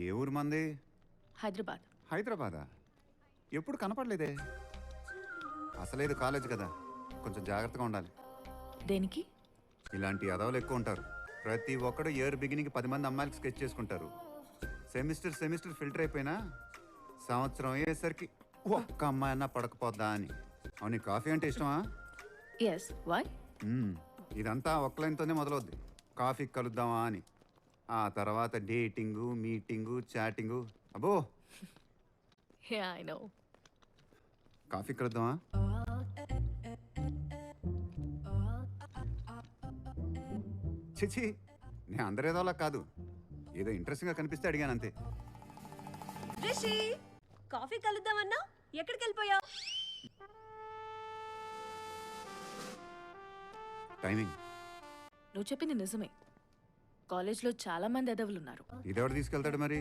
ఏ ఊరు మంది? హైదరాబాద్. హైదరాబాదా? ఎప్పుడు కనపడలేదే. అసలేదు కాలేజ్ కదా, కొంచెం జాగ్రత్తగా ఉండాలి. దేనికి? ఇలాంటి అదవలు ఎక్కువ ఉంటారు. ప్రతి ఒక్కడు ఇయర్ బిగినింగ్ 10 మంది అమ్మాయిలకు స్కెచ్ చేసుకుంటారు. సెమిస్టర్ ఫిల్టర్ అయిపోయినా సంవత్సరం అయ్యేసరికి ఒక్క అమ్మాయి అన్నా పడకపోద్దా అని. అవును, కాఫీ అంటే ఇష్టమా? ఎస్. వై? ఇదంతా ఒక్క లైన్తోనే మొదలవుద్ది. కాఫీకి కలుద్దామా అని. ఆ తర్వాత డేటింగు, మీటింగు, చాటింగు. అబ్బో, యా, ఐ నో. కాఫీకి కలుద్దామా? చిచి, నేను అందరేదోలా కాదు, ఏదో ఇంట్రెస్టింగ్గా కనిపిస్తే అడిగాను అంతే. రిషి, కాఫీ కలుద్దామన్నా ఎక్కడికి వెళ్ళిపోయావు? టైమింగ్. నువ్వు చెప్పింది నిజమే. కాలేజ్లో చాలా మంది ఎదవలున్నారు. ఇదెవడు తీసుకెళ్తాడు మరి?